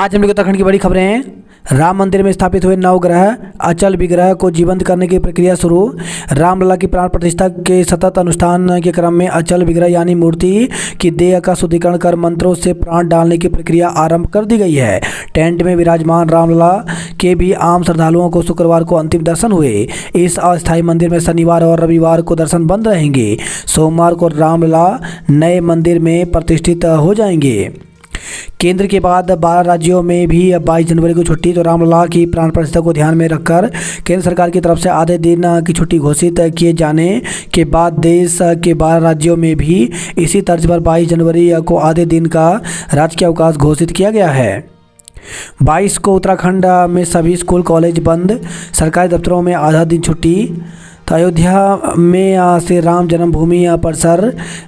आज हम लोग उत्तराखंड की बड़ी खबरें हैं। राम मंदिर में स्थापित हुए नवग्रह अचल विग्रह को जीवंत करने की प्रक्रिया शुरू। रामलला की प्राण प्रतिष्ठा के सतत अनुष्ठान के क्रम में अचल विग्रह यानी मूर्ति की देह का शुद्धिकरण कर मंत्रों से प्राण डालने की प्रक्रिया आरंभ कर दी गई है। टेंट में विराजमान रामलला के भी आम श्रद्धालुओं को शुक्रवार को अंतिम दर्शन हुए। इस अस्थायी मंदिर में शनिवार और रविवार को दर्शन बंद रहेंगे। सोमवार को रामलला नए मंदिर में प्रतिष्ठित हो जाएंगे। केंद्र के बाद 12 राज्यों में भी 22 जनवरी को छुट्टी। तो रामलला की प्राण प्रतिष्ठा को ध्यान में रखकर केंद्र सरकार की तरफ से आधे दिन की छुट्टी घोषित किए जाने के बाद देश के 12 राज्यों में भी इसी तर्ज पर 22 जनवरी को आधे दिन का राजकीय अवकाश घोषित किया गया है। 22 को उत्तराखंड में सभी स्कूल कॉलेज बंद, सरकारी दफ्तरों में आधा दिन छुट्टी। तो अयोध्या में श्री राम जन्मभूमि परिसर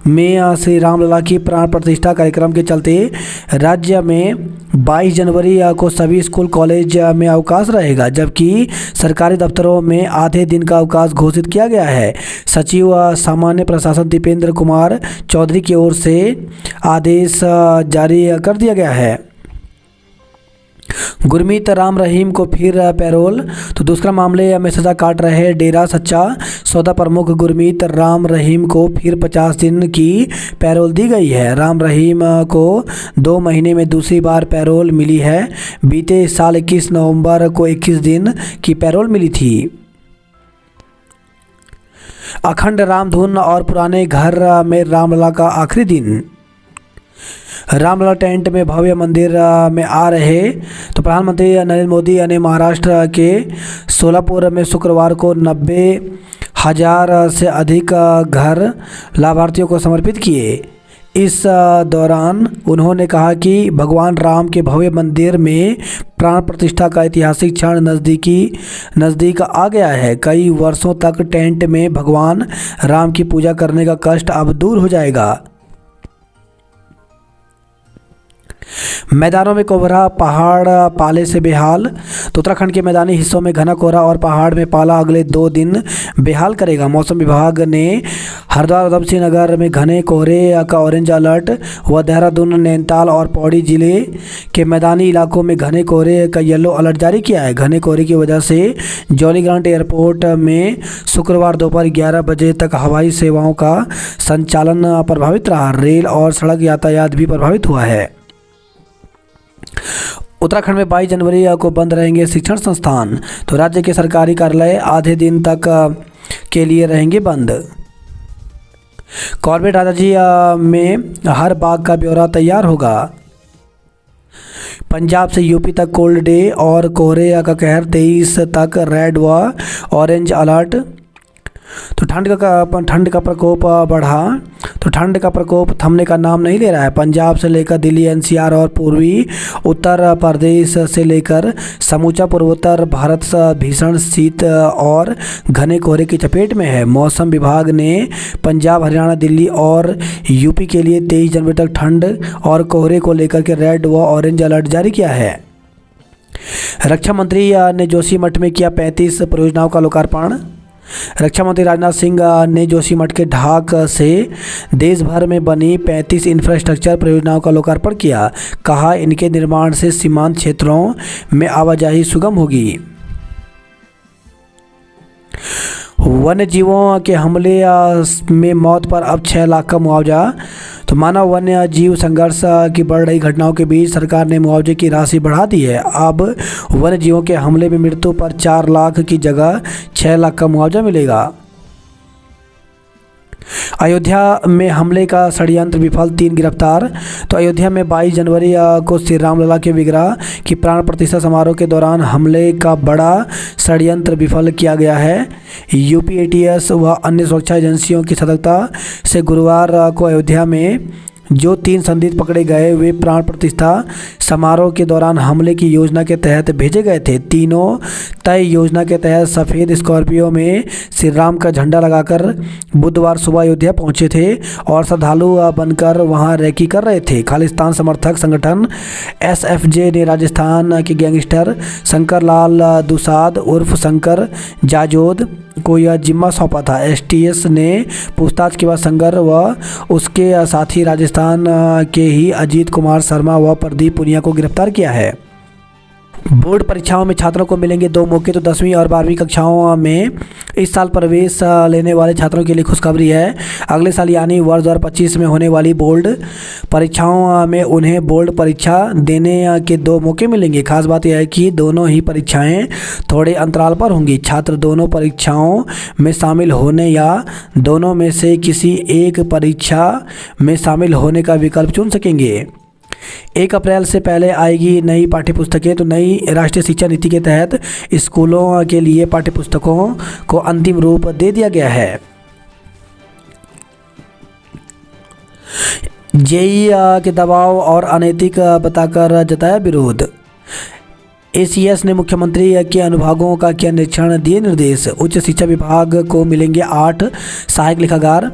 में श्री रामलला की प्राण प्रतिष्ठा कार्यक्रम के चलते राज्य में 22 जनवरी को सभी स्कूल कॉलेज में अवकाश रहेगा, जबकि सरकारी दफ्तरों में आधे दिन का अवकाश घोषित किया गया है। सचिव सामान्य प्रशासन दीपेंद्र कुमार चौधरी की ओर से आदेश जारी कर दिया गया है। गुरमीत राम रहीम को फिर पैरोल। तो दुष्कर्म मामले में सजा काट रहे डेरा सच्चा सौदा प्रमुख गुरमीत राम रहीम को फिर 50 दिन की पैरोल दी गई है। राम रहीम को 2 महीने में दूसरी बार पैरोल मिली है। बीते साल 21 नवंबर को 21 दिन की पैरोल मिली थी। अखंड रामधुन और पुराने घर में रामलला का आखिरी दिन। रामलला टेंट में भव्य मंदिर में आ रहे। तो प्रधानमंत्री नरेंद्र मोदी ने महाराष्ट्र के सोलापुर में शुक्रवार को 90,000 से अधिक घर लाभार्थियों को समर्पित किए। इस दौरान उन्होंने कहा कि भगवान राम के भव्य मंदिर में प्राण प्रतिष्ठा का ऐतिहासिक क्षण नज़दीक आ गया है। कई वर्षों तक टेंट में भगवान राम की पूजा करने का कष्ट अब दूर हो जाएगा। मैदानों में कोहरा, पहाड़ पाले से बेहाल। तो उत्तराखंड के मैदानी हिस्सों में घना कोहरा और पहाड़ में पाला अगले 2 दिन बेहाल करेगा। मौसम विभाग ने हरिद्वार उधमसिंह नगर में घने कोहरे का ऑरेंज अलर्ट व देहरादून, नैनीताल और पौड़ी जिले के मैदानी इलाकों में घने कोहरे का येलो अलर्ट जारी किया है। घने कोहरे की वजह से जौलीग्रांट एयरपोर्ट में शुक्रवार दोपहर 11 बजे तक हवाई सेवाओं का संचालन प्रभावित रहा। रेल और सड़क यातायात भी प्रभावित हुआ है। उत्तराखंड में 22 जनवरी को बंद रहेंगे शिक्षण संस्थान। तो राज्य के सरकारी कार्यालय आधे दिन तक के लिए रहेंगे बंद। कॉर्बेट राजाजी में हर बाग का ब्यौरा तैयार होगा। पंजाब से यूपी तक कोल्ड डे और कोहरे का कहर, 23 तक रेड व ऑरेंज अलर्ट। तो ठंड का प्रकोप बढ़ा। तो ठंड का प्रकोप थमने का नाम नहीं ले रहा है। पंजाब से लेकर दिल्ली, एनसीआर और पूर्वी उत्तर प्रदेश से लेकर समूचा पूर्वोत्तर भारत भीषण शीत और घने कोहरे की चपेट में है। मौसम विभाग ने पंजाब, हरियाणा, दिल्ली और यूपी के लिए 23 जनवरी तक ठंड और कोहरे को लेकर के रेड व ऑरेंज अलर्ट जारी किया है। रक्षा मंत्री ने जोशीमठ में किया 35 परियोजनाओं का लोकार्पण। रक्षा मंत्री राजनाथ सिंह ने जोशीमठ के ढाक से देश भर में बनी 35 इंफ्रास्ट्रक्चर परियोजनाओं का लोकार्पण किया। कहा, इनके निर्माण से सीमांत क्षेत्रों में आवाजाही सुगम होगी। वन्य जीवों के हमले में मौत पर अब 6 लाख का मुआवजा। तो मानव वन्य जीव संघर्ष की बढ़ रही घटनाओं के बीच सरकार ने मुआवजे की राशि बढ़ा दी है। अब वन्य जीवों के हमले में मृत्यु पर 4 लाख की जगह 6 लाख का मुआवजा मिलेगा। अयोध्या में हमले का षड्यंत्र विफल, 3 गिरफ्तार। तो अयोध्या में 22 जनवरी को श्री रामलला के विग्रह की प्राण प्रतिष्ठा समारोह के दौरान हमले का बड़ा षड्यंत्र विफल किया गया है। यूपी एटीएस व अन्य सुरक्षा एजेंसियों की सतर्कता से गुरुवार को अयोध्या में जो 3 संदिग्ध पकड़े गए वे प्राण प्रतिष्ठा समारोह के दौरान हमले की योजना के तहत भेजे गए थे। तीनों तय योजना के तहत सफ़ेद स्कॉर्पियो में श्री राम का झंडा लगाकर बुधवार सुबह अयोध्या पहुंचे थे और श्रद्धालु बनकर वहां रैकी कर रहे थे। खालिस्तान समर्थक संगठन एसएफजे ने राजस्थान के गैंगस्टर शंकर लाल दुसाद उर्फ शंकर जाजोद को यह जिम्मा सौंपा था। एसटीएस ने पूछताछ के बाद शंकर व उसके साथी राजस्थान अनुष्ठान के ही अजीत कुमार शर्मा व प्रदीप पुनिया को गिरफ्तार किया है। बोर्ड परीक्षाओं में छात्रों को मिलेंगे 2 मौके। तो 10वीं और 12वीं कक्षाओं में इस साल प्रवेश लेने वाले छात्रों के लिए खुशखबरी है। अगले साल यानी वर्ष 2025 में होने वाली बोर्ड परीक्षाओं में उन्हें बोर्ड परीक्षा देने के 2 मौके मिलेंगे। खास बात यह है कि दोनों ही परीक्षाएं थोड़े अंतराल पर होंगी। छात्र दोनों परीक्षाओं में शामिल होने या दोनों में से किसी एक परीक्षा में शामिल होने का विकल्प चुन सकेंगे। 1 अप्रैल से पहले आएगी नई पाठ्यपुस्तकें। तो नई राष्ट्रीय शिक्षा नीति के तहत स्कूलों के लिए पाठ्यपुस्तकों को अंतिम रूप दे दिया गया है। जेईई के दबाव और अनैतिक बताकर जताया विरोध। एसीएस ने मुख्यमंत्री के अनुभागों का किया निरीक्षण, दिए निर्देश। उच्च शिक्षा विभाग को मिलेंगे 8 सहायक लेखाकार।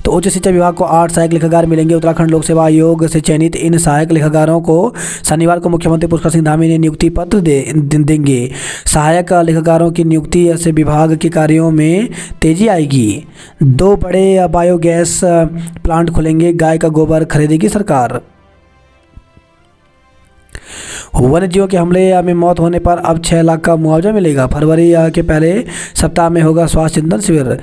तो उच्च शिक्षा विभाग को 8 सहायक लेखाकार मिलेंगे। उत्तराखंड लोक सेवा आयोग से चयनित इन सहायक लेखाकारों को शनिवार को मुख्यमंत्री पुष्कर सिंह धामी ने नियुक्ति पत्र देंगे। सहायक लेखाकारों की नियुक्ति से विभाग के कार्यों में तेजी आएगी। 2 बड़े बायोगैस प्लांट खुलेंगे। गाय का गोबर खरीदेगी सरकार। वन्यजीवों के हमले में मौत होने पर अब 6 लाख का मुआवजा मिलेगा। फरवरी के पहले सप्ताह में होगा स्वास्थ्य चिंतन शिविर।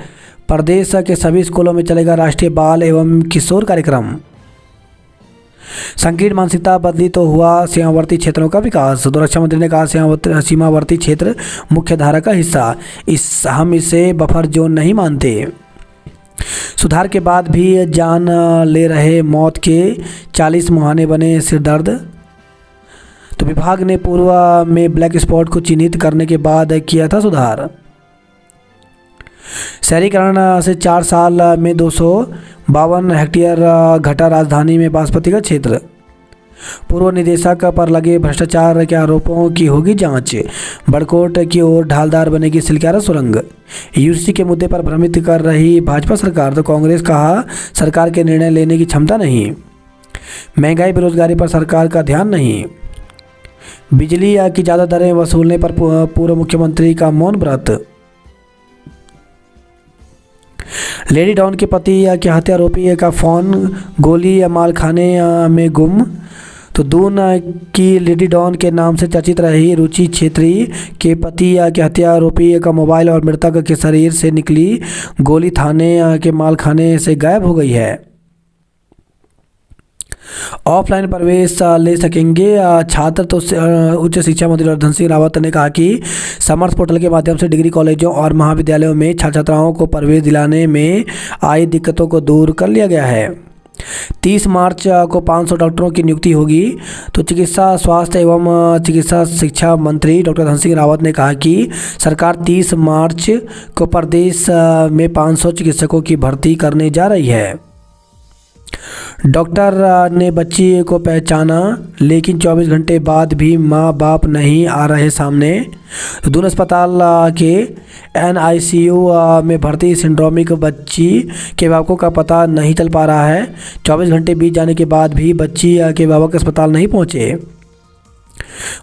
प्रदेश के सभी स्कूलों में चलेगा राष्ट्रीय बाल एवं किशोर कार्यक्रम। संकीर्ण मानसिकता बदली तो हुआ सीमावर्ती क्षेत्रों का विकास। तो रक्षा मंत्री ने कहा सीमावर्ती क्षेत्र मुख्य धारा का हिस्सा, हम इसे बफर जोन नहीं मानते। सुधार के बाद भी जान ले रहे मौत के 40 मुहाने बने सिरदर्द। तो विभाग ने पूर्व में ब्लैक स्पॉट को चिन्हित करने के बाद किया था सुधार। शहरीकरण से 4 साल में 252 हेक्टेयर घटा राजधानी में बासमती का क्षेत्र। पूर्व निदेशक पर लगे भ्रष्टाचार के आरोपों की होगी जांच। बड़कोट की ओर ढालदार बनेगी सिलक्यारा सुरंग। यूसीसी के मुद्दे पर भ्रमित कर रही भाजपा सरकार। तो कांग्रेस कहा सरकार के निर्णय लेने की क्षमता नहीं। महंगाई बेरोजगारी पर सरकार का ध्यान नहीं। बिजली की ज़्यादा दरें वसूलने पर पूर्व मुख्यमंत्री का मौन व्रत। लेडी डॉन के पति के हत्या आरोपी का फोन गोली मालखाने में गुम। तो दून की लेडी डॉन के नाम से चर्चित रही रुचि छेत्री के पति के हत्या आरोपी का मोबाइल और मृतक के शरीर से निकली गोली थाने के मालखाने से गायब हो गई है। ऑफलाइन प्रवेश ले सकेंगे छात्र। तो उच्च शिक्षा मंत्री धन सिंह रावत ने कहा कि समर्थ पोर्टल के माध्यम से डिग्री कॉलेजों और महाविद्यालयों में छात्र छात्राओं को प्रवेश दिलाने में आई दिक्कतों को दूर कर लिया गया है। 30 मार्च को 500 डॉक्टरों की नियुक्ति होगी। तो चिकित्सा स्वास्थ्य एवं चिकित्सा शिक्षा मंत्री डॉक्टर धन सिंह रावत ने कहा कि सरकार 30 मार्च को प्रदेश में 500 चिकित्सकों की भर्ती करने जा रही है। डॉक्टर ने बच्ची को पहचाना लेकिन 24 घंटे बाद भी माँ बाप नहीं आ रहे सामने। दून अस्पताल के NICU में भर्ती सिंड्रोमिक बच्ची के अभिभावकों का पता नहीं चल पा रहा है। 24 घंटे बीत जाने के बाद भी बच्ची के अभिभावक अस्पताल नहीं पहुँचे।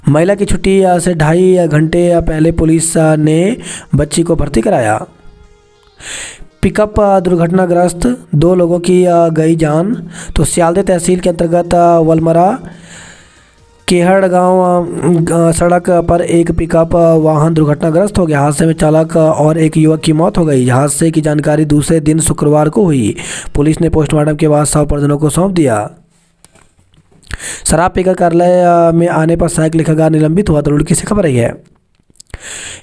महिला की छुट्टी से 2.5 घंटे पहले पुलिस ने बच्ची को भर्ती कराया। पिकअप दुर्घटनाग्रस्त, 2 लोगों की गई जान। तो सियालदह तहसील के अंतर्गत वलमरा केहड़ गांव सड़क पर एक पिकअप वाहन दुर्घटनाग्रस्त हो गया। हादसे में चालक और एक युवक की मौत हो गई। हादसे की जानकारी दूसरे दिन शुक्रवार को हुई। पुलिस ने पोस्टमार्टम के बाद शव परिजनों को सौंप दिया। शराब पीकर कार्यालय में आने पर सहायक लेखाकार निलंबित हुआ। तो रुड़की से खबर आई है।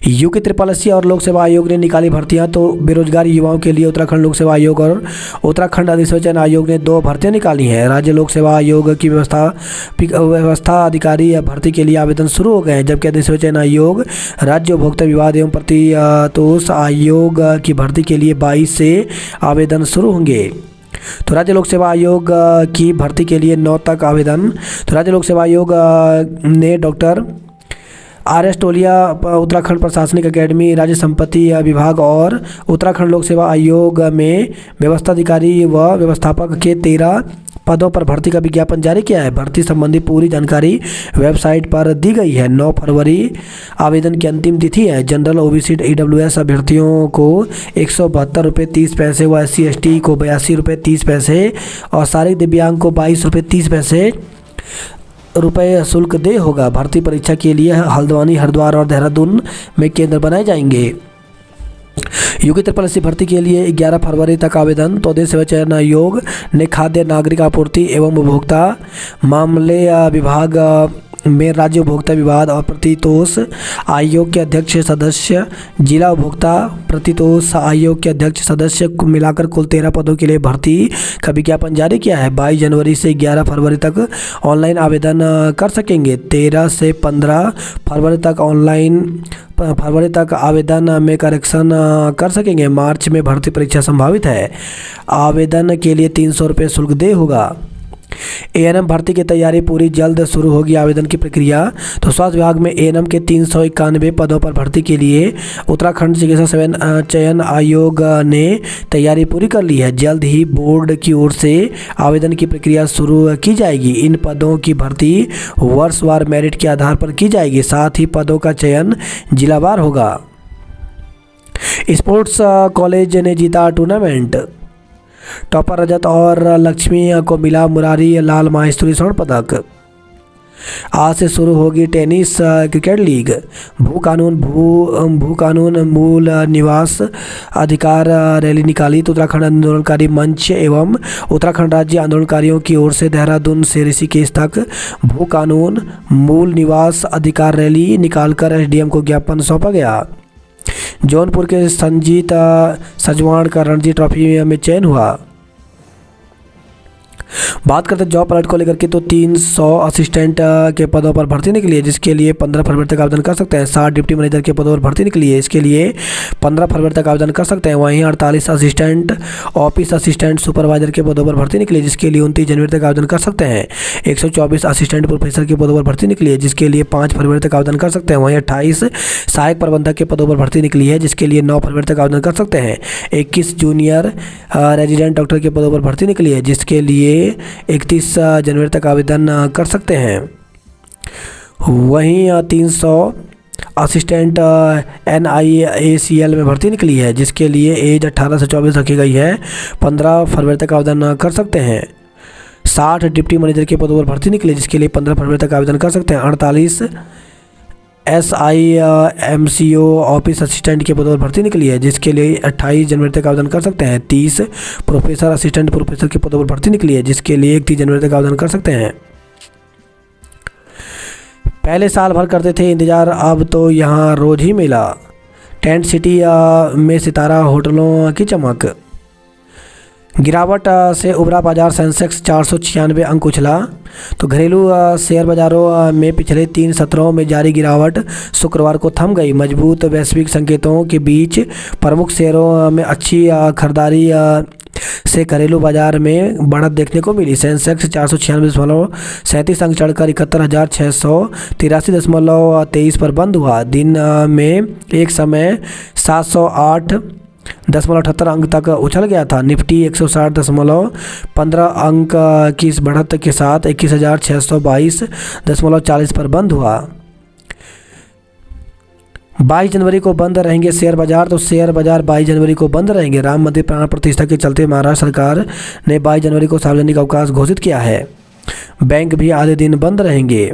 यूके SSSC और लोक सेवा आयोग ने निकाली भर्तियां। तो बेरोजगार युवाओं के लिए उत्तराखंड लोक सेवा आयोग और उत्तराखंड अधिसूचना आयोग ने 2 भर्तियां निकाली हैं। राज्य लोक सेवा आयोग की व्यवस्था अधिकारी भर्ती के लिए आवेदन शुरू हो गए हैं, जबकि अधिसूचना आयोग राज्य उपभोक्ता विवाद एवं प्रतितोष आयोग की भर्ती के लिए 22 से आवेदन शुरू होंगे। तो राज्य लोक सेवा आयोग की भर्ती के लिए 9 तक आवेदन। तो राज्य लोक सेवा आयोग ने डॉक्टर RS टोलिया उत्तराखंड प्रशासनिक अकेडमी, राज्य संपत्ति विभाग और उत्तराखंड लोक सेवा आयोग में व्यवस्था अधिकारी व व्यवस्थापक के 13 पदों पर भर्ती का विज्ञापन जारी किया है। भर्ती संबंधी पूरी जानकारी वेबसाइट पर दी गई है। 9 फरवरी आवेदन की अंतिम तिथि है। जनरल ओबीसी ईडब्ल्यूएस अभ्यर्थियों को 172 रुपये 30 पैसे व SC/ST को 82 रुपये 30 पैसे और शारीरिक दिव्यांग को 22 रुपये 30 पैसे रुपये शुल्क दे होगा। भर्ती परीक्षा के लिए हल्द्वानी, हरिद्वार और देहरादून में केंद्र बनाए जाएंगे। यूपी SSC भर्ती के लिए 11 फरवरी तक आवेदन। तो देश सेवा चयन आयोग ने खाद्य नागरिक आपूर्ति एवं उपभोक्ता मामले विभाग में राज्य उपभोक्ता विवाद और प्रतितोष आयोग के अध्यक्ष सदस्य, जिला उपभोक्ता प्रतितोष आयोग के अध्यक्ष सदस्य को मिलाकर कुल 13 पदों के लिए भर्ती का विज्ञापन जारी किया है। 22 जनवरी से 11 फरवरी तक ऑनलाइन आवेदन कर सकेंगे। 13 से 15 फरवरी तक आवेदन में करेक्शन कर सकेंगे। मार्च में भर्ती परीक्षा संभावित है। आवेदन के लिए 300 रुपये शुल्क दे होगा। ANM भर्ती की तैयारी पूरी, जल्द शुरू होगी आवेदन की प्रक्रिया। तो स्वास्थ्य विभाग में ANM के 391 पदों पर भर्ती के लिए उत्तराखंड चिकित्सा चयन आयोग ने तैयारी पूरी कर ली है। जल्द ही बोर्ड की ओर से आवेदन की प्रक्रिया शुरू की जाएगी। इन पदों की भर्ती वर्षवार मेरिट के आधार पर की जाएगी। साथ ही पदों का चयन जिलावार होगा। स्पोर्ट्स कॉलेज ने जीता टूर्नामेंट। टॉपर रजत और लक्ष्मी को मिला मुरारी लाल माहेश्वरी स्वर्ण पदक। आज से शुरू होगी टेनिस क्रिकेट लीग। भू कानून मूल निवास अधिकार रैली निकाली। तो उत्तराखंड आंदोलनकारी मंच एवं उत्तराखंड राज्य आंदोलनकारियों की ओर से देहरादून से ऋषिकेश तक भू कानून मूल निवास अधिकार रैली निकालकर SDM को ज्ञापन सौंपा गया। जौनपुर के संजीत सजवाण का रणजी ट्रॉफी में चयन हुआ। बात करते हैं जॉब अलर्ट को लेकर के। तो 300 असिस्टेंट के पदों पर भर्ती निकली है, जिसके लिए 15 फरवरी तक आवेदन कर सकते हैं। 60 डिप्टी मैनेजर के पदों पर भर्ती निकली है, इसके लिए 15 फरवरी तक आवेदन कर सकते हैं। वहीं 48 असिस्टेंट ऑफिस असिस्टेंट सुपरवाइजर के पदों पर भर्ती निकली है, जिसके लिए 29 जनवरी तक आवेदन कर सकते हैं। 124 असिस्टेंट प्रोफेसर के पदों पर भर्ती निकली है, जिसके लिए 5 फरवरी तक आवेदन कर सकते हैं। वहीं 28 सहायक प्रबंधक के पदों पर भर्ती निकली है, जिसके लिए 9 फरवरी तक आवेदन कर सकते हैं। 21 जूनियर रेजिडेंट डॉक्टर के पदों पर भर्ती निकली है, जिसके लिए 31 जनवरी तक आवेदन कर सकते हैं। वहीं 300 असिस्टेंट NIACL में भर्ती निकली है, जिसके लिए एज 18 से 24 रखी गई है। 15 फरवरी तक आवेदन कर सकते हैं। 60 डिप्टी मैनेजर के पदों पर भर्ती निकली, जिसके लिए 15 फरवरी तक आवेदन कर सकते हैं। 48 SIMCO ऑफिस असिस्टेंट के पदों पर भर्ती निकली है, जिसके लिए 28 जनवरी तक आवेदन कर सकते हैं। 30 प्रोफेसर असिस्टेंट प्रोफेसर के पदों पर भर्ती निकली है, जिसके लिए 31 जनवरी तक आवेदन कर सकते हैं। पहले साल भर करते थे इंतजार, अब तो यहाँ रोज ही मिला। टेंट सिटी में सितारा होटलों की चमक। गिरावट से उभरा बाजार, सेंसेक्स 496 अंक उछला। तो घरेलू शेयर बाजारों में पिछले 3 सत्रों में जारी गिरावट शुक्रवार को थम गई। मजबूत वैश्विक संकेतों के बीच प्रमुख शेयरों में अच्छी खरीदारी से घरेलू बाजार में बढ़त देखने को मिली। सेंसेक्स 496.37 अंक चढ़कर 71,683.23 पर बंद हुआ। दिन में एक समय 708.78 अंक तक उछल गया था। निफ्टी 160.15 अंक की इस बढ़त के साथ 21,622.40 पर बंद हुआ। 22 जनवरी को बंद रहेंगे शेयर बाजार। तो शेयर बाजार 22 जनवरी को बंद रहेंगे। राम मंदिर प्राण प्रतिष्ठा के चलते महाराष्ट्र सरकार ने 22 जनवरी को सार्वजनिक अवकाश घोषित किया है। बैंक भी आधे दिन बंद रहेंगे।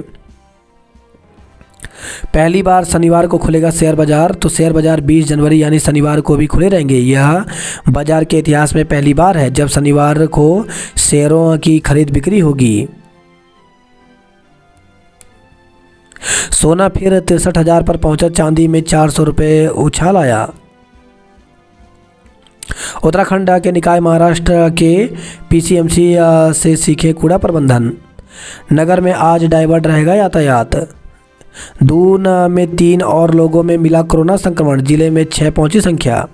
पहली बार शनिवार को खुलेगा शेयर बाजार। तो शेयर बाजार 20 जनवरी यानी शनिवार को भी खुले रहेंगे। यह बाजार के इतिहास में पहली बार है जब शनिवार को शेयरों की खरीद बिक्री होगी। सोना फिर 63,000 पर पहुंचा। चांदी में 400 रुपये उछाल आया। उत्तराखंड के निकाय महाराष्ट्र के PCMC से सीखे कूड़ा प्रबंधन। नगर में आज डाइवर्ट रहेगा यातायात। दून में 3 और लोगों में मिला कोरोना संक्रमण। जिले में 6 पहुंची संख्या।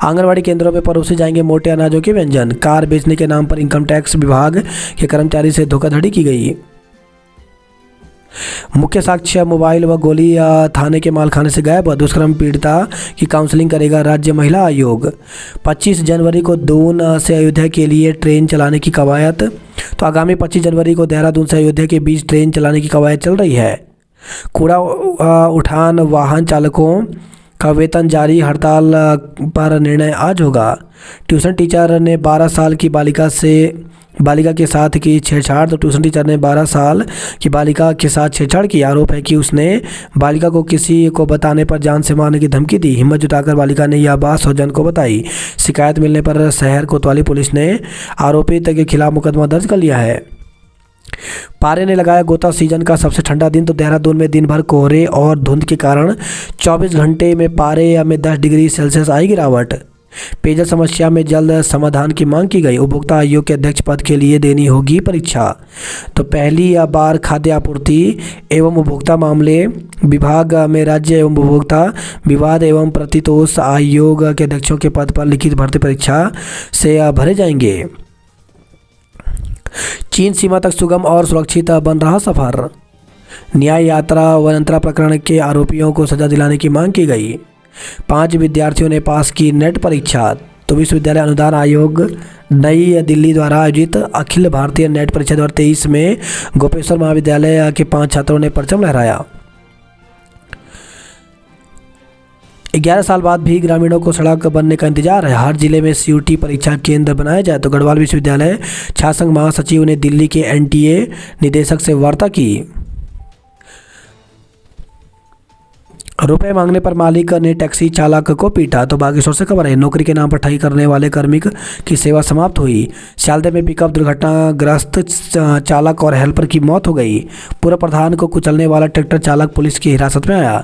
आंगनवाड़ी केंद्रों में परोसे जाएंगे मोटे अनाजों के व्यंजन। कार बेचने के नाम पर इनकम टैक्स विभाग के कर्मचारी से धोखाधड़ी की गई। मुख्य साक्ष्य मोबाइल व गोली थाने के मालखाने से गायब। दुष्कर्म पीड़िता की काउंसलिंग करेगा राज्य महिला आयोग। 25 जनवरी को दून से अयोध्या के लिए ट्रेन चलाने की कवायद। तो आगामी 25 जनवरी को देहरादून से अयोध्या के बीच ट्रेन चलाने की कवायद चल रही है। कूड़ा उठान वाहन चालकों का वेतन जारी, हड़ताल पर निर्णय आज होगा। ट्यूशन टीचर ने 12 साल की बालिका के साथ की छेड़छाड़। तो ट्यूशन टीचर ने 12 साल की बालिका के साथ छेड़छाड़ की। आरोप है कि उसने बालिका को किसी को बताने पर जान से मारने की धमकी दी। हिम्मत जुटाकर बालिका ने यह बात स्वजन को बताई। शिकायत मिलने पर शहर कोतवाली पुलिस ने आरोपित के खिलाफ मुकदमा दर्ज कर लिया है। पारे ने लगाया गोता। सीजन का सबसे ठंडा दिन। तो देहरादून में दिन भर कोहरे और धुंध के कारण 24 घंटे में पारे में 10 डिग्री सेल्सियस आई गिरावट। पेयजल समस्या में जल्द समाधान की मांग की गई। उपभोक्ता आयोग के अध्यक्ष पद के लिए देनी होगी परीक्षा। तो पहली बार खाद्य आपूर्ति एवं उपभोक्ता मामले विभाग में राज्य एवं उपभोक्ता विवाद एवं प्रतितोष आयोग के अध्यक्षों के पद पर लिखित भर्ती परीक्षा से भरे जाएंगे। चीन सीमा तक सुगम और सुरक्षित बन रहा सफर। न्याय यात्रा वनंतरा प्रकरण के आरोपियों को सजा दिलाने की मांग की गई। 5 विद्यार्थियों ने पास की नेट परीक्षा। तो विश्वविद्यालय अनुदान आयोग नई दिल्ली द्वारा आयोजित अखिल भारतीय नेट परीक्षा 2023 में गोपेश्वर महाविद्यालय के 5 छात्रों ने परचम लहराया। 11 साल बाद भी ग्रामीणों को सड़क बनने का इंतजार है। हर जिले में सीयूटी परीक्षा केंद्र बनाया जाए। तो गढ़वाल विश्वविद्यालय छात्र संघ महासचिव ने दिल्ली के एनटीए निदेशक से वार्ता की। रुपए मांगने पर मालिक ने टैक्सी चालक को पीटा। तो बागेश्वर से खबर है। नौकरी के नाम पर ठगी करने वाले कार्मिक की सेवा समाप्त हुई। सियालदह में पिकअप दुर्घटनाग्रस्त चालक और हेल्पर की मौत हो गई। पूर्व प्रधान को कुचलने वाला ट्रैक्टर चालक पुलिस की हिरासत में आया।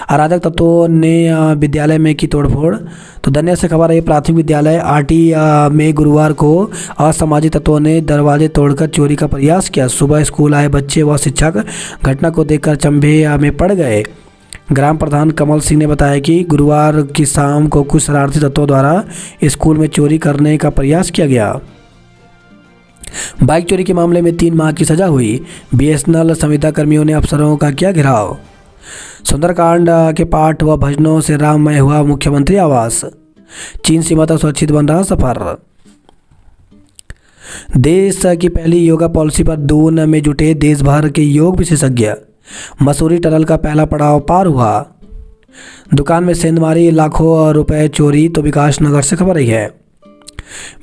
अराजक तत्वों ने विद्यालय में की तोड़फोड़। तो दनिया से खबर है। प्राथमिक विद्यालय आटी में गुरुवार को असामाजिक तत्वों ने दरवाजे तोड़कर चोरी का प्रयास किया। सुबह स्कूल आए बच्चे व शिक्षक घटना को देखकर चंभे में पड़ गए। ग्राम प्रधान कमल सिंह ने बताया कि गुरुवार की शाम को कुछ शरारती तत्वों द्वारा स्कूल में चोरी करने का प्रयास किया गया। बाइक चोरी के मामले में 3 माह की सजा हुई। बीएसएनएल संविदा कर्मियों ने अफसरों का किया घेराव। सुंदरकांड के पाठ व भजनों से राममय हुआ मुख्यमंत्री आवास। चीन सीमा तक सुरक्षित बन रहा सफर। देश की पहली योगा पॉलिसी पर दून में जुटे देश भर के योग विशेषज्ञ। मसूरी टनल का पहला पड़ाव पार हुआ। दुकान में सेंधमारी, लाखों रुपए चोरी। तो विकास नगर से खबर आई है।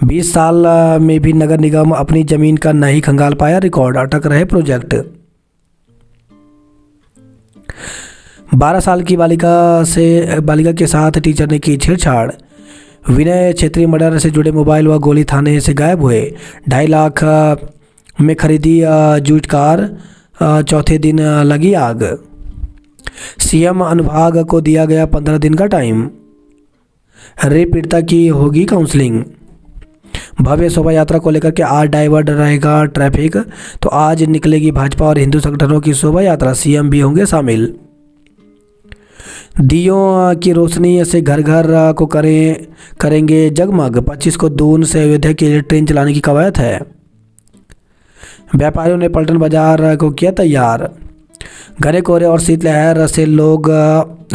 20 साल में भी नगर निगम अपनी जमीन का नहीं खंगाल पाया। रिकॉर्ड अटक रहे प्रोजेक्ट। 12 साल की बालिका के साथ टीचर ने की छेड़छाड़। विनय क्षेत्रीय मर्डर से जुड़े मोबाइल व गोली थाने से गायब हुए। 2.5 लाख में खरीदी जूट कार, चौथे दिन लगी आग। सीएम अनुभाग को दिया गया 15 दिन का टाइम। रेप पीड़िता की होगी काउंसलिंग। भव्य शोभा यात्रा को लेकर के आज डाइवर्ट रहेगा ट्रैफिक। तो आज निकलेगी भाजपा और हिंदू संगठनों की शोभा यात्रा। सीएम भी होंगे शामिल। दियों की रोशनी से घर घर को करेंगे जगमग। 25 को दून से अयोध्या के लिए ट्रेन चलाने की कवायद है। व्यापारियों ने पलटन बाजार को किया तैयार। घने कोहरे और शीतलहर से लोग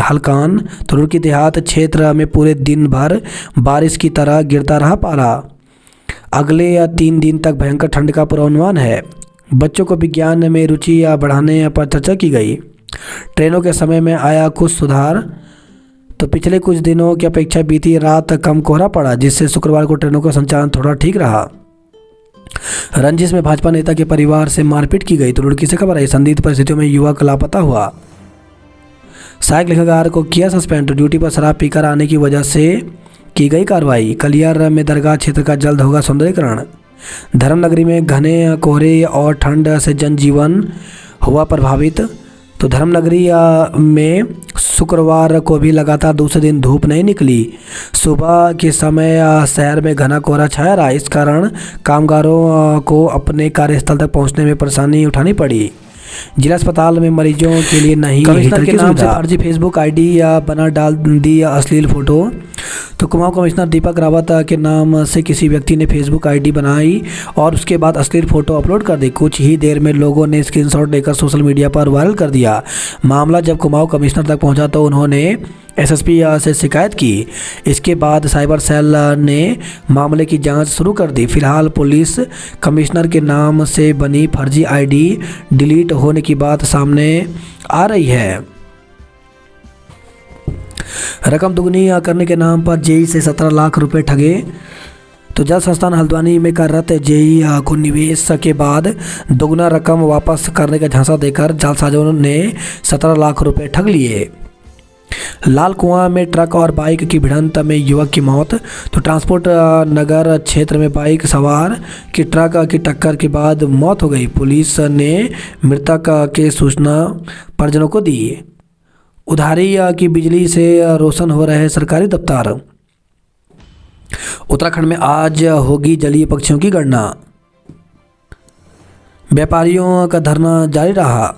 हलकान। तो रुड़की देहात क्षेत्र में पूरे दिन भर बारिश की तरह गिरता रहा पारा। अगले 3 दिन तक भयंकर ठंड का पूर्वानुमान है। बच्चों को विज्ञान में रुचि बढ़ाने पर चर्चा की गई। ट्रेनों के समय में आया कुछ सुधार। तो पिछले कुछ दिनों की अपेक्षा बीती रात कम कोहरा पड़ा, जिससे शुक्रवार को ट्रेनों का संचालन थोड़ा ठीक रहा। रंजिश में भाजपा नेता के परिवार से मारपीट की गई। तो रुड़की से खबर आई। संदिग्ध परिस्थितियों में युवक लापता हुआ। सहायक लेखाकार को किया सस्पेंड। तो ड्यूटी पर शराब पीकर आने की वजह से की गई कार्रवाई। कलियर में दरगाह क्षेत्र का जल्द होगा सौंदर्यीकरण। धर्मनगरी में घने कोहरे और ठंड से जनजीवन हुआ प्रभावित। तो धर्मनगरी में शुक्रवार को भी लगातार दूसरे दिन धूप नहीं निकली। सुबह के समय शहर में घना कोहरा छाया रहा। इस कारण कामगारों को अपने कार्यस्थल तक पहुंचने में परेशानी उठानी पड़ी। जिला अस्पताल में मरीजों के लिए नहीं कमिश्नर के नाम से फर्जी फेसबुक आईडी या बना डाल दी अश्लील फोटो। तो कुमाऊं कमिश्नर दीपक रावत के नाम से किसी व्यक्ति ने फेसबुक आईडी बनाई और उसके बाद अश्लील फोटो अपलोड कर दी। कुछ ही देर में लोगों ने स्क्रीनशॉट लेकर सोशल मीडिया पर वायरल कर दिया। मामला जब कुमाऊं कमिश्नर तक पहुंचा तो उन्होंने एसएसपी से शिकायत की। इसके बाद साइबर सेल ने मामले की जांच शुरू कर दी। फिलहाल पुलिस कमिश्नर के नाम से बनी फर्जी आईडी डिलीट होने की बात सामने आ रही है। रकम दुगनी करने के नाम पर जेई से 17 लाख रुपए ठगे। तो जल संस्थान हल्द्वानी में कार्यरत जेई को निवेश के बाद दोगुना रकम वापस करने का झांसा देकर जालसाजों ने 17 लाख रुपए ठग लिए। लाल कुआं में ट्रक और बाइक की भिड़ंत में युवक की मौत। तो ट्रांसपोर्ट नगर क्षेत्र में बाइक सवार की ट्रक की टक्कर के बाद मौत हो गई। पुलिस ने मृतक के सूचना परिजनों को दी। उधारी की बिजली से रोशन हो रहे सरकारी दफ्तर। उत्तराखंड में आज होगी जलीय पक्षियों की गणना। व्यापारियों का धरना जारी रहा।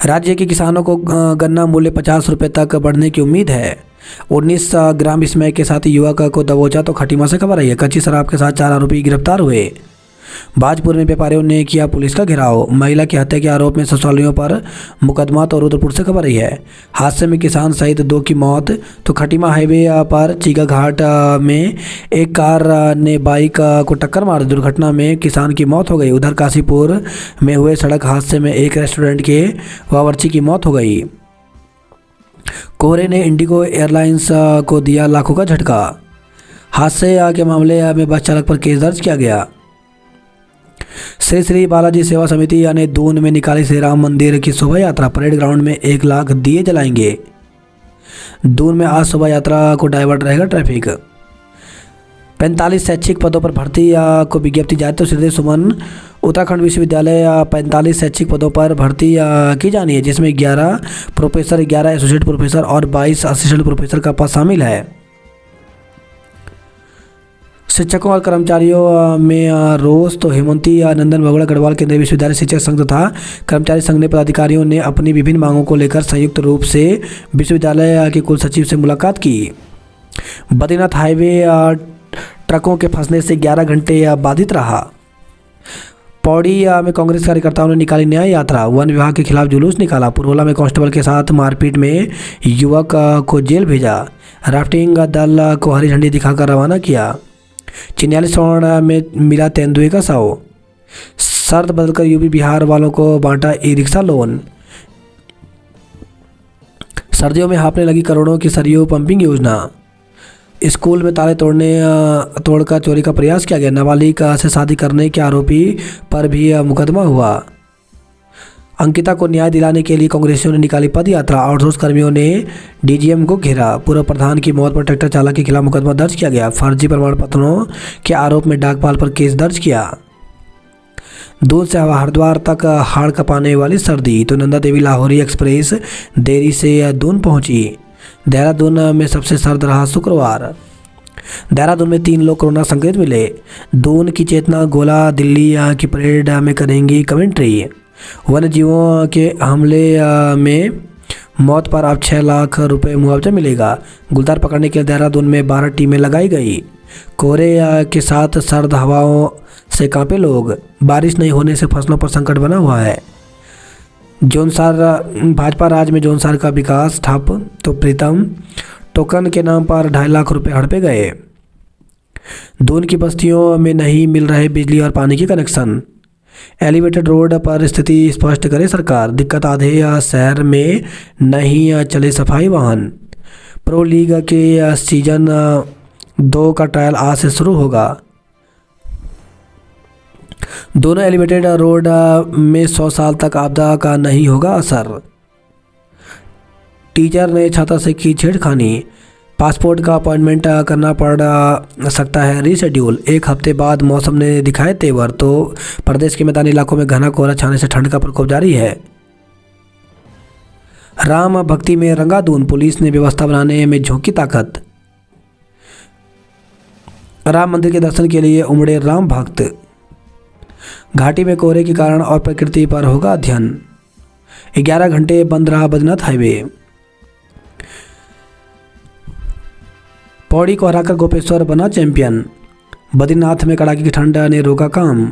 राज्य के किसानों को गन्ना मूल्य 50 रुपये तक बढ़ने की उम्मीद है। 19 ग्राम विस्मय के साथ युवक को दबोचा। तो खटीमा से खबर आई है, कच्ची शराब के साथ 4 आरोपी गिरफ्तार हुए। बाजपुर में व्यापारियों ने किया पुलिस का घेराव। महिला की हत्या के आरोप में ससुरालियों पर मुकदमा। तो रुद्रपुर से खबर आई है, हादसे में किसान सहित 2 की मौत। तो खटीमा हाईवे पर चीगा घाट में एक कार ने बाइक को टक्कर मार दी। दुर्घटना में किसान की मौत हो गई। उधर काशीपुर में हुए सड़क हादसे में एक रेस्टोरेंट के बावर्ची की मौत हो गई। कोहरे ने इंडिगो एयरलाइंस को दिया लाखों का झटका। हादसे के मामले में बस चालक पर केस दर्ज किया गया। श्री श्री बालाजी सेवा समिति ने दून में निकाली श्री राम मंदिर की शोभा यात्रा। परेड ग्राउंड में 1 लाख दिए जलाएंगे। दून में आज शोभा यात्रा को डाइवर्ट रहेगा ट्रैफिक। 45 शैक्षिक पदों पर भर्ती को विज्ञप्ति जारी। तो श्रीदेव सुमन उत्तराखंड विश्वविद्यालय 45 शैक्षिक पदों पर भर्ती की जानी है, जिसमें 11 प्रोफेसर, 11 एसोसिएट प्रोफेसर और 22 असिस्टेंट प्रोफेसर का पद शामिल है। शिक्षकों और कर्मचारियों में रोष। तो हेमंती नंदन बगड़ा गढ़वाल केंद्रीय विश्वविद्यालय शिक्षक संघ तथा कर्मचारी संघ ने पदाधिकारियों ने अपनी विभिन्न मांगों को लेकर संयुक्त रूप से विश्वविद्यालय के कुल सचिव से मुलाकात की। बद्रीनाथ हाईवे ट्रकों के फंसने से 11 घंटे बाधित रहा। पौड़ी में कांग्रेस कार्यकर्ताओं ने निकाली न्याय यात्रा। वन विभाग के खिलाफ जुलूस निकाला। पुरवला में कांस्टेबल के साथ मारपीट में युवक को जेल भेजा। राफ्टिंग दल को हरी झंडी दिखाकर रवाना किया। चिन्याली स्वर्ण में मिला तेंदुए का शव। शर्त बदलकर यूपी बिहार वालों को बांटा ई-रिक्शा लोन। सर्दियों में हाँफने लगी करोड़ों की सरयू पंपिंग योजना। स्कूल में ताले तोड़कर चोरी का प्रयास किया गया। नाबालिग से शादी करने के आरोपी पर भी मुकदमा हुआ। अंकिता को न्याय दिलाने के लिए कांग्रेसियों ने निकाली पद यात्रा। आउटसोर्स कर्मियों ने डीजीएम को घेरा। पूर्व प्रधान की मौत पर ट्रैक्टर चालक के खिलाफ मुकदमा दर्ज किया गया। फर्जी प्रमाण पत्रों के आरोप में डाकपाल पर केस दर्ज किया। दून से हरिद्वार तक हाड़ कपाने वाली सर्दी। तो नंदा देवी लाहौरी एक्सप्रेस देरी से दून पहुंची। देहरादून में सबसे सर्द रहा शुक्रवार। देहरादून में 3 लोग कोरोना संक्रमित मिले। दून की चेतना गोला दिल्ली की परेड में करेंगी कमेंट्री। वन्य जीवों के हमले में मौत पर अब 6 लाख रुपए मुआवजा मिलेगा। गुलदार पकड़ने के लिए देहरादून में 12 टीमें लगाई गई। कोहरे के साथ सर्द हवाओं से कांपे लोग। बारिश नहीं होने से फसलों पर संकट बना हुआ है। जौनसार भाजपा राज में जौनसार का विकास ठप। तो प्रीतम टोकन के नाम पर 2.5 लाख रुपए हड़पे गए। दून की बस्तियों में नहीं मिल रहे बिजली और पानी के कनेक्शन। एलिवेटेड रोड पर स्थिति स्पष्ट करे सरकार। दिक्कत आधे शहर में नहीं चले सफाई वाहन। प्रो लीग के सीजन 2 का ट्रायल आज से शुरू होगा। दोनों एलिवेटेड रोड में 100 साल तक आपदा का नहीं होगा असर। टीचर ने छात्रा से की छेड़खानी। पासपोर्ट का अपॉइंटमेंट करना पड़ सकता है रीशेड्यूल। 1 हफ्ते बाद मौसम ने दिखाए तेवर। तो प्रदेश के मैदानी इलाकों में घना कोहरा छाने से ठंड का प्रकोप जारी है। राम भक्ति में रंगा दून। पुलिस ने व्यवस्था बनाने में झोंकी ताकत। राम मंदिर के दर्शन के लिए उमड़े राम भक्त। घाटी में कोहरे के कारण और प्रकृति पर होगा अध्ययन। 11 घंटे बंद रहा बद्रीनाथ हाईवे। पौड़ी को हराकर गोपेश्वर बना चैंपियन। बद्रीनाथ में कड़ाके की ठंड ने रोका काम।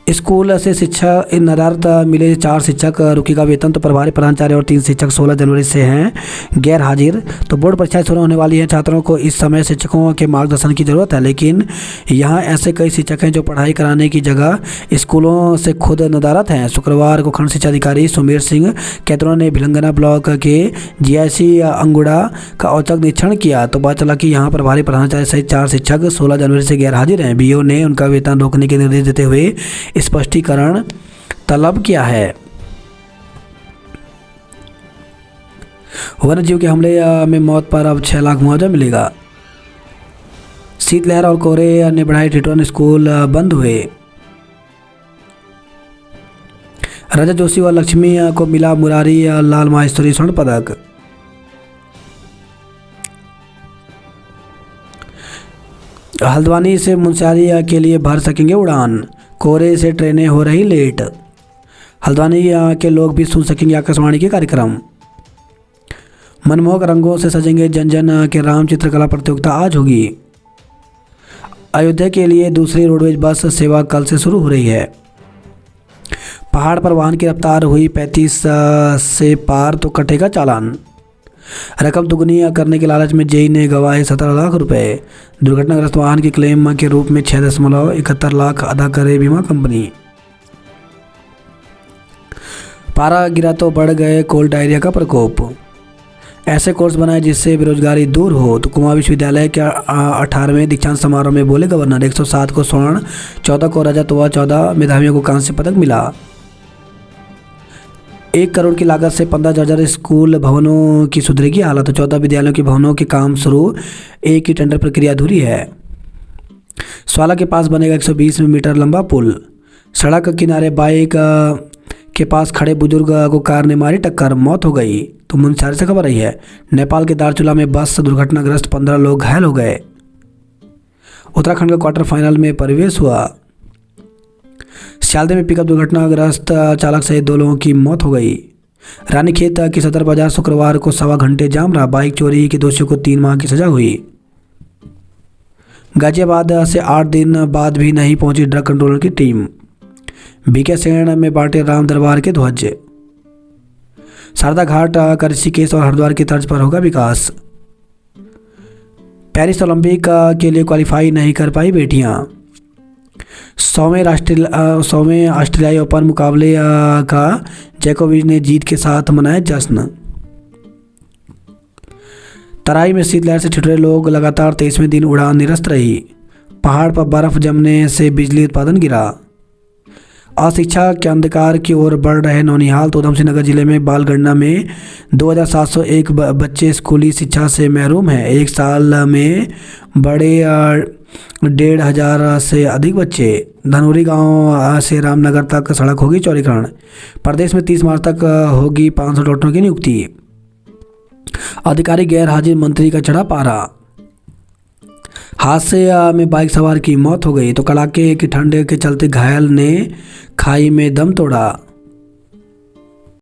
स्कूल से शिक्षा नदारत मिले 4 शिक्षक, रुकेगा वेतन। तो प्रभारी प्राचार्य और 3 शिक्षक 16 जनवरी से हैं गैर हाजिर। तो बोर्ड परीक्षाएं शुरू होने वाली हैं। छात्रों को इस समय शिक्षकों के मार्गदर्शन की ज़रूरत है, लेकिन यहाँ ऐसे कई शिक्षक हैं जो पढ़ाई कराने की जगह स्कूलों से खुद नदारत हैं। शुक्रवार को खंड शिक्षा अधिकारी सुमेर सिंह कैतुरा ने भिलंगना ब्लॉक के GIC अंगुड़ा का औचक निरीक्षण किया तो पता चला कि यहाँ प्रभारी प्राचार्य सहित 4 शिक्षक 16 जनवरी से गैर हाजिर हैं। BO ने उनका वेतन रोकने के निर्देश देते हुए स्पष्टीकरण तलब किया है। वन्यजीव के हमले में मौत पर अब 6 लाख मुआवजा मिलेगा। शीतलहर और कोहरे ने बढ़ाई ठिठुरन, स्कूल बंद हुए। रजत जोशी व लक्ष्मी को मिला मुरारी लाल माहेश्वरी स्वर्ण पदक। हल्द्वानी से मुनस्यारी के लिए भर सकेंगे उड़ान। कोहरे से ट्रेनें हो रही लेट। हल्द्वानी के लोग भी सुन सकेंगे आकाशवाणी के कार्यक्रम। मनमोहक रंगों से सजेंगे जन जन के राम चित्रकला प्रतियोगिता आज होगी। अयोध्या के लिए दूसरी रोडवेज बस सेवा कल से शुरू हो रही है। पहाड़ पर वाहन की रफ्तार हुई 35 से पार तो कटेगा चालान। रकम दुगनी करने के लालच में जेई ने गवाए 17 लाख रुपए। दुर्घटनाग्रस्त वाहन के क्लेम के रूप में 6.71 लाख अदा करे बीमा कंपनी। पारा गिरा तो बढ़ गए कोल्ड डायरिया का प्रकोप। ऐसे कोर्स बनाए जिससे बेरोजगारी दूर हो। तो कुमार विश्वविद्यालय के 18वें दीक्षांत समारोह में बोले गवर्नर। 107 को स्वर्ण, 14 को रजत व 14 मेधावियों को कांस्य पदक मिला। 1 करोड़ की लागत से 15 जर्जर स्कूल भवनों की सुधरेगी हालत। 14 विद्यालयों के भवनों के काम शुरू, एक की टेंडर प्रक्रिया अधूरी है। स्वाला के पास बनेगा 120 मीटर लंबा पुल। सड़क किनारे बाइक के पास खड़े बुजुर्ग को कार ने मारी टक्कर, मौत हो गई। तो मुनस्यारी से खबर आई है। नेपाल के दारचूला में बस दुर्घटनाग्रस्त 15 लोग घायल हो गए। उत्तराखंड का क्वार्टर फाइनल में प्रवेश हुआ। सियालदह में पिकअप दुर्घटनाग्रस्त चालक सहित 2 लोगों की मौत हो गई। रानीखेत की सदर बाजार शुक्रवार को 1.25 घंटे जाम रहा। बाइक चोरी के दोषियों को 3 माह की सजा हुई। गाजियाबाद से 8 दिन बाद भी नहीं पहुंची ड्रग कंट्रोलर की टीम। बीके सेण में बांटे राम दरबार के ध्वज। शारदा घाट का ऋषिकेश और हरिद्वार की तर्ज पर होगा विकास। पेरिस ओलंपिक के लिए क्वालिफाई नहीं कर पाई बेटियां। 100वें ऑस्ट्रेलियाई ओपन मुकाबले का जोकोविच ने जीत के साथ मनाया जश्न। तराई में शीतलहर से ठिठुरे लोग, लगातार 23वें दिन उड़ान निरस्त रही। पहाड़ पर बर्फ जमने से बिजली उत्पादन गिरा। अशिक्षा के अंधकार की ओर बढ़ रहे नौनिहाल। तो उधमसिंह नगर जिले में बाल गणना में 2701 बच्चे स्कूली शिक्षा से महरूम हैं। 1 साल में बड़े 1,500 से अधिक बच्चे। धनौरी गांव से रामनगर तक सड़क होगी चौड़ीकरण। प्रदेश में 30 मार्च तक होगी 500 डॉक्टरों की नियुक्ति। अधिकारी गैर हाजिर, मंत्री का चढ़ा पारा। हादसे में बाइक सवार की मौत हो गई। तो कड़ाके की ठंड के चलते घायल ने खाई में दम तोड़ा।